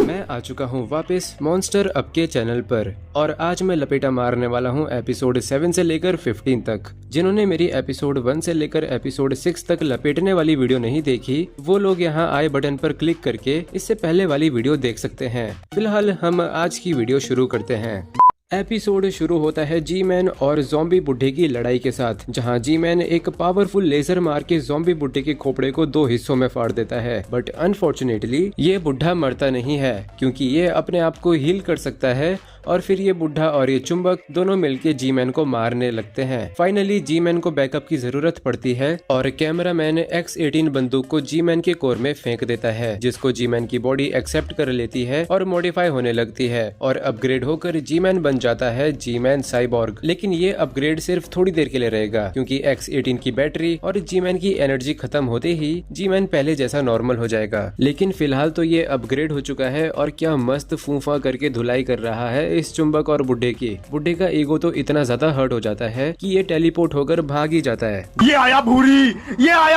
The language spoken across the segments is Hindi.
मैं आ चुका हूँ वापस मॉन्स्टर अप के चैनल पर और आज मैं लपेटा मारने वाला हूँ एपिसोड 7 से लेकर 15 तक। जिन्होंने मेरी एपिसोड 1 से लेकर एपिसोड 6 तक लपेटने वाली वीडियो नहीं देखी वो लोग यहाँ आई बटन पर क्लिक करके इससे पहले वाली वीडियो देख सकते हैं। फिलहाल हम आज की वीडियो शुरू करते हैं। एपिसोड शुरू होता है जी मैन और ज़ॉम्बी बुड्ढे की लड़ाई के साथ, जहां जी मैन एक पावरफुल लेजर मार के ज़ॉम्बी बुड्ढे के खोपड़े को 2 हिस्सों में फाड़ देता है। बट अनफॉर्चुनेटली ये बुड्ढा मरता नहीं है क्योंकि ये अपने आप को हील कर सकता है और फिर ये बुड्ढा और ये चुंबक दोनों मिलके जी मैन को मारने लगते हैं। फाइनली जी मैन को बैकअप की जरूरत पड़ती है और कैमरामैन X18 बंदूक को जी मैन के कोर में फेंक देता है, जिसको जी मैन की बॉडी एक्सेप्ट कर लेती है और मॉडिफाई होने लगती है और अपग्रेड होकर जी मैन बन जाता है जी मैन साइबॉर्ग। लेकिन ये अपग्रेड सिर्फ थोड़ी देर के लिए रहेगा क्योंकि X18 की बैटरी और जी मैन की एनर्जी खत्म होते ही जी मैन पहले जैसा नॉर्मल हो जाएगा। लेकिन फिलहाल तो ये अपग्रेड हो चुका है और क्या मस्त फूफा करके धुलाई कर रहा है इस चुंबक और बुड्ढे की। बुड्ढे का ईगो तो इतना ज्यादा हर्ट हो जाता है कि ये टेलीपोर्ट होकर भाग ही जाता है। ये आया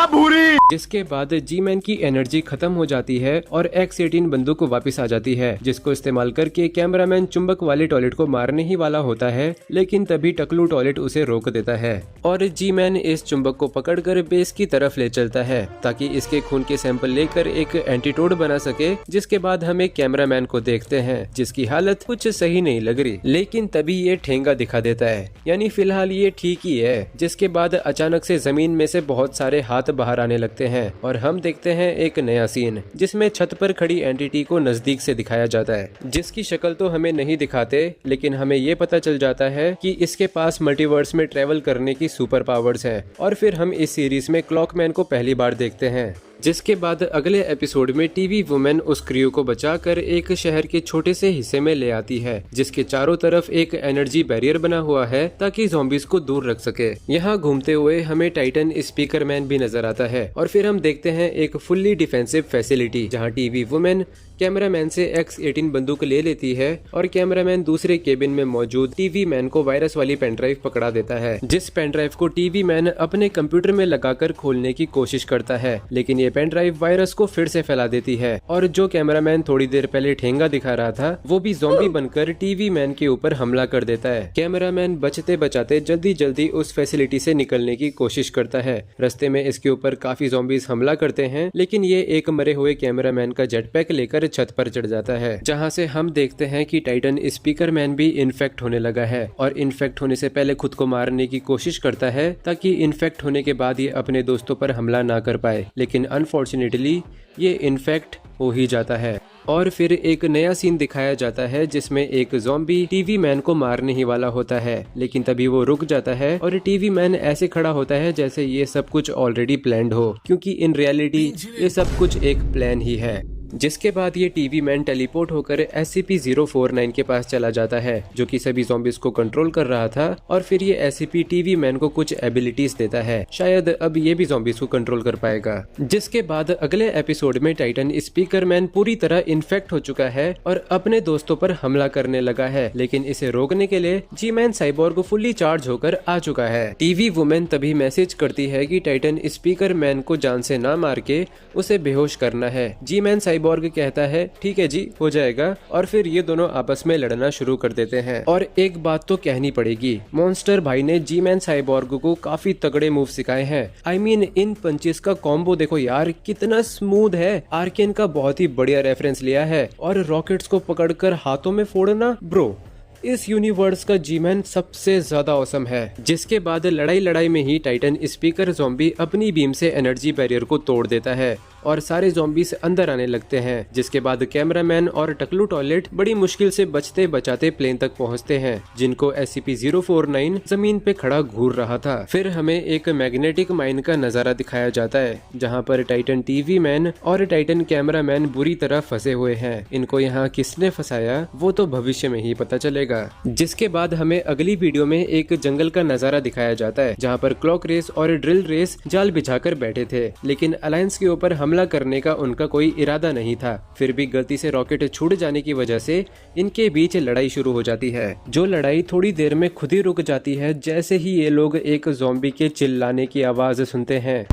भूरी। जिसके बाद जी मैन की एनर्जी खत्म हो जाती है और X18 बंदूक वापस आ जाती है, जिसको इस्तेमाल करके कैमरामैन चुंबक वाले टॉयलेट को मारने ही वाला होता है। लेकिन तभी टकलू टॉयलेट उसे रोक देता है और जी मैन इस चुंबक को पकड़कर बेस की तरफ ले चलता है ताकि इसके खून के सैंपल लेकर एक एंटीटोड बना सके। जिसके बाद हम एक कैमरामैन को देखते हैं जिसकी हालत कुछ सही नहीं लग रही, लेकिन तभी ये ठेंगा दिखा देता है, यानी फिलहाल ये ठीक ही है। जिसके बाद अचानक से जमीन में से बहुत सारे हाथ बाहर आने लगते हैं और हम देखते हैं एक नया सीन जिसमें छत पर खड़ी एंटिटी को नजदीक से दिखाया जाता है, जिसकी शक्ल तो हमें नहीं दिखाते लेकिन हमें ये पता चल जाता है कि इसके पास मल्टीवर्स में ट्रेवल करने की सुपर पावर्स हैं। और फिर हम इस सीरीज में क्लॉकमैन को पहली बार देखते हैं। जिसके बाद अगले एपिसोड में टीवी वुमेन उस क्रियो को बचाकर एक शहर के छोटे से हिस्से में ले आती है, जिसके चारों तरफ एक एनर्जी बैरियर बना हुआ है ताकि ज़ॉम्बीज को दूर रख सके। यहाँ घूमते हुए हमें टाइटन स्पीकरमैन भी नजर आता है और फिर हम देखते हैं एक फुल्ली डिफेंसिव फैसिलिटी जहाँ टीवी वुमेन कैमरामैन से X18 बंदूक ले लेती है और कैमरामैन दूसरे केबिन में मौजूद टीवी मैन को वायरस वाली पेनड्राइव पकड़ा देता है, जिस पेनड्राइव को टीवी मैन अपने कंप्यूटर में लगाकर खोलने की कोशिश करता है। लेकिन ये पेनड्राइव वायरस को फिर से फैला देती है और जो कैमरामैन थोड़ी देर पहले ठेंगा दिखा रहा था वो भी ज़ॉम्बी बनकर टीवी मैन के ऊपर हमला कर देता है। कैमरामैन बचते बचाते जल्दी जल्दी उस फैसिलिटी से निकलने की कोशिश करता है। रास्ते में इसके ऊपर काफी ज़ॉम्बीज हमला करते हैं, लेकिन ये एक मरे हुए कैमरामैन का जेटपैक लेकर छत पर चढ़ जाता है, जहां से हम देखते हैं कि टाइटन स्पीकरमैन भी इन्फेक्ट होने लगा है और इन्फेक्ट होने से पहले खुद को मारने की कोशिश करता है ताकि इन्फेक्ट होने के बाद ये अपने दोस्तों पर हमला ना कर पाए। लेकिन अनफॉर्चुनेटली ये इन्फेक्ट हो ही जाता है और फिर एक नया सीन दिखाया जाता है जिसमें एक ज़ॉम्बी टीवी मैन को मारने ही वाला होता है, लेकिन तभी वो रुक जाता है और टीवी मैन ऐसे खड़ा होता है जैसे ये सब कुछ ऑलरेडी प्लान्ड हो, क्योंकि इन रियलिटी ये सब कुछ एक प्लान ही है। जिसके बाद ये टीवी मैन टेलीपोर्ट होकर SCP-049 के पास चला जाता है जो कि सभी ज़ॉम्बीज को कंट्रोल कर रहा था और फिर ये SCP टीवी मैन को कुछ एबिलिटीज देता है, शायद अब ये भी ज़ॉम्बीज को कंट्रोल कर पाएगा। जिसके बाद अगले एपिसोड में टाइटन स्पीकरमैन पूरी तरह इन्फेक्ट हो चुका है और अपने दोस्तों पर हमला करने लगा है, लेकिन इसे रोकने के लिए जी मैन साइबॉर्ग फुल्ली चार्ज होकर आ चुका है। टीवी वुमेन तभी मैसेज करती है कि टाइटन स्पीकरमैन को जान से ना मार के उसे बेहोश करना है। जी मैन साइबॉर्ग कहता है ठीक है जी, हो जाएगा, और फिर ये दोनों आपस में लड़ना शुरू कर देते हैं। और एक बात तो कहनी पड़ेगी, मॉन्स्टर भाई ने जी मैन साइबॉर्ग को काफी तगड़े मूव सिखाए हैं। I mean, इन पंचेस का कॉम्बो देखो यार कितना स्मूथ है। आर्केन का बहुत ही बढ़िया रेफरेंस लिया है और रॉकेट्स को पकड़कर हाथों में फोड़ना, ब्रो इस यूनिवर्स का जी मैन सबसे ज्यादा औसम है। जिसके बाद लड़ाई में ही टाइटन स्पीकर ज़ॉम्बी अपनी बीम से एनर्जी बैरियर को तोड़ देता है और सारे ज़ॉम्बीज अंदर आने लगते हैं। जिसके बाद कैमरामैन और टकलू टॉयलेट बड़ी मुश्किल से बचते बचाते प्लेन तक पहुंचते हैं, जिनको SCP-049 जमीन पे खड़ा घूर रहा था। फिर हमें एक मैग्नेटिक माइन का नजारा दिखाया जाता है जहां पर टाइटन टीवी मैन और टाइटन कैमरामैन बुरी तरह फंसे हुए हैं। इनको यहाँ किसने फंसाया वो तो भविष्य में ही पता चलेगा। जिसके बाद हमें अगली वीडियो में एक जंगल का नजारा दिखाया जाता है जहाँ पर क्लॉक रेस और ड्रिल रेस जाल बिछाकर बैठे थे, लेकिन अलायंस के ऊपर हमला करने का उनका कोई इरादा नहीं था। फिर भी गलती से रॉकेट छूट जाने की वजह से इनके बीच लड़ाई शुरू हो जाती है, जो लड़ाई थोड़ी देर में खुद ही रुक जाती है जैसे ही ये लोग एक ज़ॉम्बी के चिल्लाने की आवाज सुनते हैं।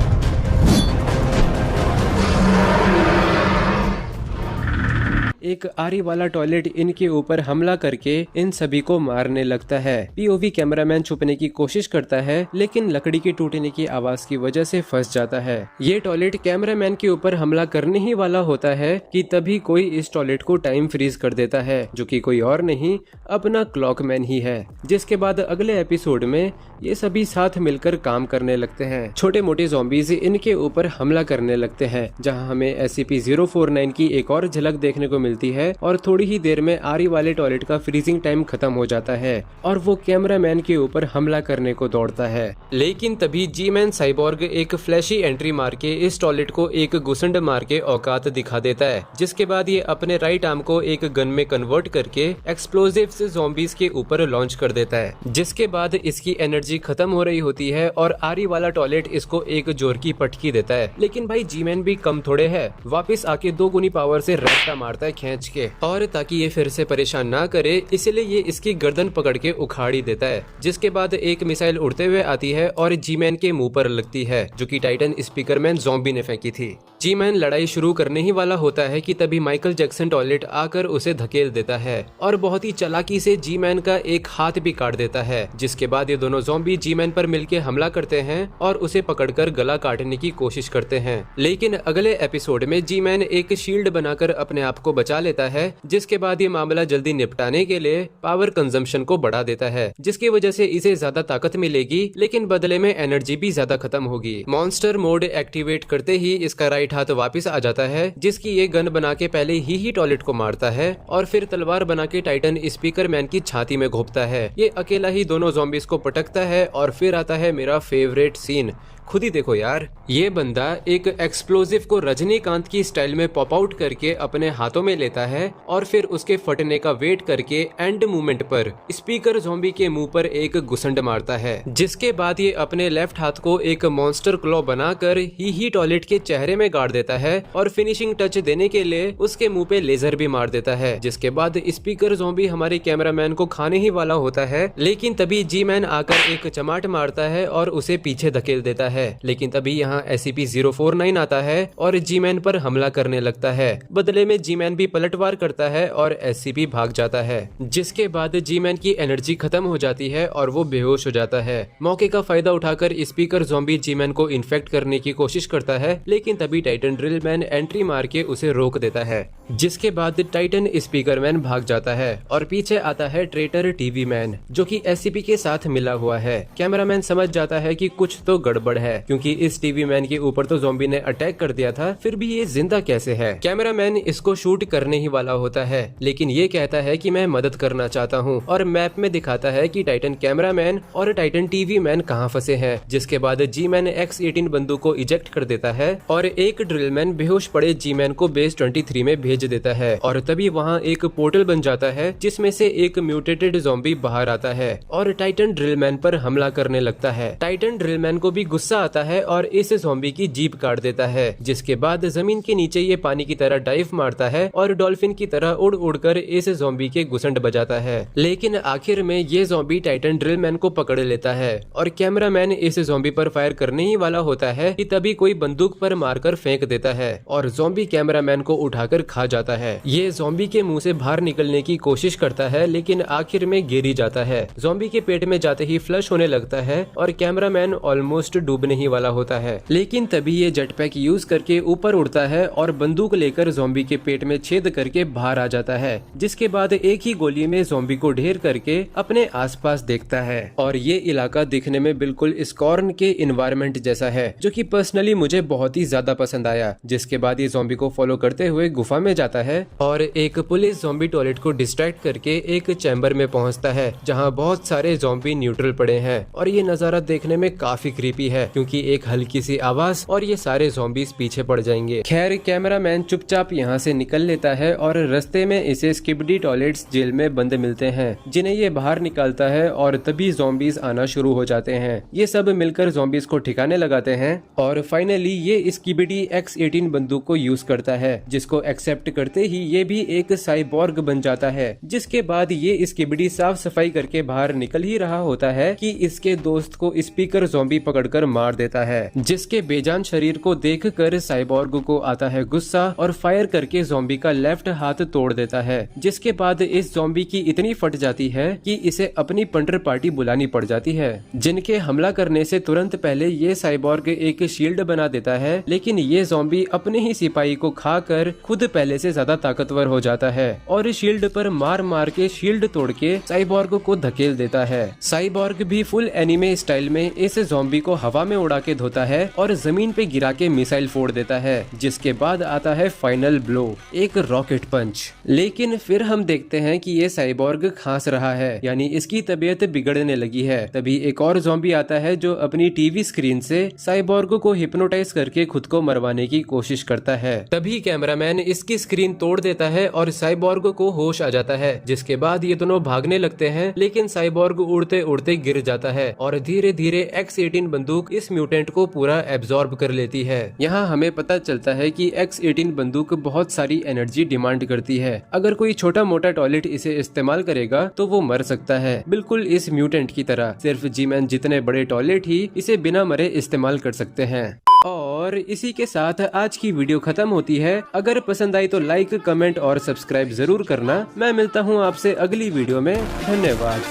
एक आरी वाला टॉयलेट इनके ऊपर हमला करके इन सभी को मारने लगता है। पीओवी कैमरामैन छुपने की कोशिश करता है लेकिन लकड़ी के टूटने की आवाज की वजह से फंस जाता है। ये टॉयलेट कैमरामैन के ऊपर हमला करने ही वाला होता है कि तभी कोई इस टॉयलेट को टाइम फ्रीज कर देता है, जो कि कोई और नहीं अपना क्लॉकमैन ही है। जिसके बाद अगले एपिसोड में ये सभी साथ मिलकर काम करने लगते हैं। छोटे मोटे ज़ॉम्बीज इनके ऊपर हमला करने लगते हैं, जहां हमें SCP-049 की एक और झलक देखने को मिलती है और थोड़ी ही देर में आरी वाले टॉयलेट का फ्रीजिंग टाइम खत्म हो जाता है और वो कैमरामैन के ऊपर हमला करने को दौड़ता है। लेकिन तभी जी-मैन साइबॉर्ग एक फ्लैशी एंट्री मार के इस टॉयलेट को एक घुसंड मार के औकात दिखा देता है। जिसके बाद ये अपने राइट आर्म को एक गन में कन्वर्ट करके एक्सप्लोजिव्स ज़ॉम्बीज के ऊपर लॉन्च कर देता है। जिसके बाद इसकी एनर्जी खत्म हो रही होती है और आरी वाला टॉयलेट इसको एक जोर की पटकी देता है। लेकिन भाई जी-मैन भी कम थोड़े है, वापस आके 2 गुनी पावर से रट्टा मारता है खींच के, और ताकि ये फिर से परेशान ना करे इसलिए ये इसकी गर्दन पकड़ के उखाड़ ही देता है। जिसके बाद एक मिसाइल उड़ते हुए आती है और जी-मैन के मुंह पर लगती है, जो कि टाइटन स्पीकरमैन ज़ॉम्बी ने फेंकी थी। जी-मैन लड़ाई शुरू करने ही वाला होता है कि तभी माइकल जैक्सन टॉयलेट आकर उसे धकेल देता है और बहुत ही चालाकी से जी-मैन का एक हाथ भी काट देता है। जिसके बाद ये दोनों ज़ॉम्बी जी-मैन पर मिलकर हमला करते हैं और उसे पकड़कर गला काटने की कोशिश करते हैं। लेकिन अगले एपिसोड में जी-मैन एक शील्ड बनाकर अपने आप को बचा लेता है। जिसके बाद ये मामला जल्दी निपटाने के लिए पावर कंजम्पशन को बढ़ा देता है, जिसकी वजह से इसे ज्यादा ताकत मिलेगी लेकिन बदले में एनर्जी भी ज्यादा खत्म होगी। मॉन्स्टर मोड एक्टिवेट करते ही इसका राइट हाथ वापस आ जाता है, जिसकी ये गन बना के पहले ही टॉयलेट को मारता है और फिर तलवार बना के टाइटन स्पीकरमैन की छाती में घोंपता है। ये अकेला ही दोनों ज़ॉम्बीज को पटकता है और फिर आता है मेरा फेवरेट सीन। खुद ही देखो यार, ये बंदा एक एक्सप्लोजिव को रजनीकांत की स्टाइल में पॉप आउट करके अपने हाथों में लेता है और फिर उसके फटने का वेट करके एंड मूवमेंट पर स्पीकर ज़ॉम्बी के मुंह पर एक घुसंड मारता है। जिसके बाद ये अपने लेफ्ट हाथ को एक मॉन्स्टर क्लॉ बनाकर ही टॉयलेट के चेहरे में गाड़ देता है और फिनिशिंग टच देने के लिए उसके मुंह पे लेजर भी मार देता है। जिसके बाद स्पीकर ज़ॉम्बी हमारे कैमरामैन को खाने ही वाला होता है, लेकिन तभी जी-मैन आकर एक चमाट मारता है और उसे पीछे धकेल देता है। लेकिन तभी यहाँ SCP-049 आता है और जी-मैन पर हमला करने लगता है। बदले में जी-मैन भी पलटवार करता है और SCP भाग जाता है। जिसके बाद जी-मैन की एनर्जी खत्म हो जाती है और वो बेहोश हो जाता है। मौके का फायदा उठाकर स्पीकर ज़ॉम्बी जी-मैन को इन्फेक्ट करने की कोशिश करता है, लेकिन तभी टाइटन ड्रिलमैन एंट्री मार के उसे रोक देता है। जिसके बाद टाइटन स्पीकरमैन भाग जाता है और पीछे आता है ट्रेटर टीवी मैन, जो कि SCP के साथ मिला हुआ है। कैमरामैन समझ जाता है कि कुछ तो गड़बड़ है, क्योंकि इस टीवी मैन के ऊपर तो ज़ॉम्बी ने अटैक कर दिया था, फिर भी ये जिंदा कैसे है। कैमरामैन इसको शूट करने ही वाला होता है, लेकिन ये कहता है कि मैं मदद करना चाहता हूँ और मैप में दिखाता है कि टाइटन कैमरामैन और टाइटन टीवी मैन कहाँ फंसे हैं। जिसके बाद जी-मैन X-18 बंदूक को इजेक्ट कर देता है और एक ड्रिलमैन बेहोश पड़े जी-मैन को बेस 23 में भेज देता है और तभी वहाँ एक पोर्टल बन जाता है, जिसमें से एक म्यूटेटेड ज़ॉम्बी बाहर आता है और टाइटन ड्रिलमैन पर हमला करने लगता है। टाइटन ड्रिलमैन को भी गुस्सा आता है और इस ज़ॉम्बी की जीप काट देता है। जिसके बाद जमीन के नीचे ये पानी की तरह डाइव मारता है और डॉल्फिन की तरह उड़ उड़कर इस ज़ॉम्बी के घुसंड बजाता है। लेकिन आखिर में ये ज़ॉम्बी टाइटन ड्रिलमैन को पकड़ लेता है और कैमरामैन इस ज़ॉम्बी पर फायर करने ही वाला होता है कि तभी कोई बंदूक पर मारकर फेंक देता है और ज़ॉम्बी कैमरामैन को उठाकर खा जाता है। ये ज़ॉम्बी के मुंह से बाहर निकलने की कोशिश करता है, लेकिन आखिर में गिर ही जाता है। ज़ॉम्बी के पेट में जाते ही फ्लश होने लगता है और कैमरामैन ऑलमोस्ट डूबने ही वाला होता है। लेकिन तभी ये जेट पैक यूज करके ऊपर उड़ता है और बंदूक लेकर ज़ॉम्बी के पेट में छेद करके बाहर आ जाता है। जिसके बाद एक ही गोली में ज़ॉम्बी को ढेर करके अपने आसपास देखता है और ये इलाका दिखने में बिल्कुल स्कॉर्न के इन्वायरमेंट जैसा है, जो कि पर्सनली मुझे बहुत ही ज्यादा पसंद आया। जिसके बाद ये ज़ॉम्बी को फॉलो करते हुए गुफा में जाता है और एक पुलिस ज़ॉम्बी टॉयलेट को डिस्ट्रैक्ट करके एक चैम्बर में पहुंचता है, जहां बहुत सारे ज़ॉम्बी न्यूट्रल पड़े हैं और ये नजारा देखने में काफी क्रीपी है, क्योंकि एक हल्की सी आवाज और ये सारे ज़ॉम्बीज पीछे पड़ जाएंगे। खैर कैमरामैन चुपचाप यहाँ से निकल लेता है और रास्ते में इसे स्किबिडी टॉयलेट्स जेल में बंद मिलते हैं, जिन्हें ये बाहर निकालता है और तभी ज़ॉम्बीज आना शुरू हो जाते हैं। ये सब मिलकर ज़ॉम्बीज को ठिकाने लगाते हैं और फाइनली ये स्किबिडी X-18 बंदूक को यूज करता है, जिसको एक्सेप्ट करते ही ये भी एक साइबॉर्ग बन जाता है। जिसके बाद ये स्किबिडी साफ सफाई करके बाहर निकल ही रहा होता है कि इसके दोस्त को स्पीकर ज़ॉम्बी पकड़कर मार देता है, जिसके बेजान शरीर को देखकर साइबॉर्ग को आता है गुस्सा और फायर करके ज़ॉम्बी का लेफ्ट हाथ तोड़ देता है। जिसके बाद इस ज़ॉम्बी की इतनी फट जाती है कि इसे अपनी पंटर पार्टी बुलानी पड़ जाती है, जिनके हमला करने से तुरंत पहले ये साइबॉर्ग एक शील्ड बना देता है। लेकिन ये ज़ॉम्बी अपने ही सिपाही को खाकर खुद पहले से ज्यादा ताकतवर हो जाता है और शील्ड पर मार मार के शील्ड तोड़ के साइबॉर्ग को धकेल देता है। साइबॉर्ग भी फुल एनीमे स्टाइल में इस ज़ॉम्बी को हवा में उड़ा के धोता है और जमीन पे गिरा के मिसाइल फोड़ देता है। जिसके बाद आता है फाइनल ब्लो, एक रॉकेट पंच। लेकिन फिर हम देखते हैं कि ये साइबॉर्ग खांस रहा है, यानी इसकी तबीयत बिगड़ने लगी है। तभी एक और ज़ॉम्बी आता है जो अपनी टीवी स्क्रीन से साइबॉर्ग को हिप्नोटाइज करके खुद को मरवाने की कोशिश करता है। तभी कैमरामैन इसकी स्क्रीन तोड़ देता है और साइबॉर्ग को होश आ जाता है। जिसके बाद ये दोनों भागने लगते हैं, लेकिन साइबॉर्ग उड़ते उड़ते गिर जाता है और धीरे धीरे X-18 बंदूक इस म्यूटेंट को पूरा एब्जॉर्ब कर लेती है। यहाँ हमें पता चलता है कि X-18 बंदूक बहुत सारी एनर्जी डिमांड करती है। अगर कोई छोटा मोटा टॉयलेट इसे इस्तेमाल करेगा तो वो मर सकता है, बिल्कुल इस म्यूटेंट की तरह। सिर्फ जी-मैन जितने बड़े टॉयलेट ही इसे बिना मरे इस्तेमाल कर सकते हैं। और इसी के साथ आज की वीडियो खत्म होती है। अगर पसंद आई तो लाइक, कमेंट और सब्सक्राइब जरूर करना। मैं मिलता हूँ आपसे अगली वीडियो में। धन्यवाद।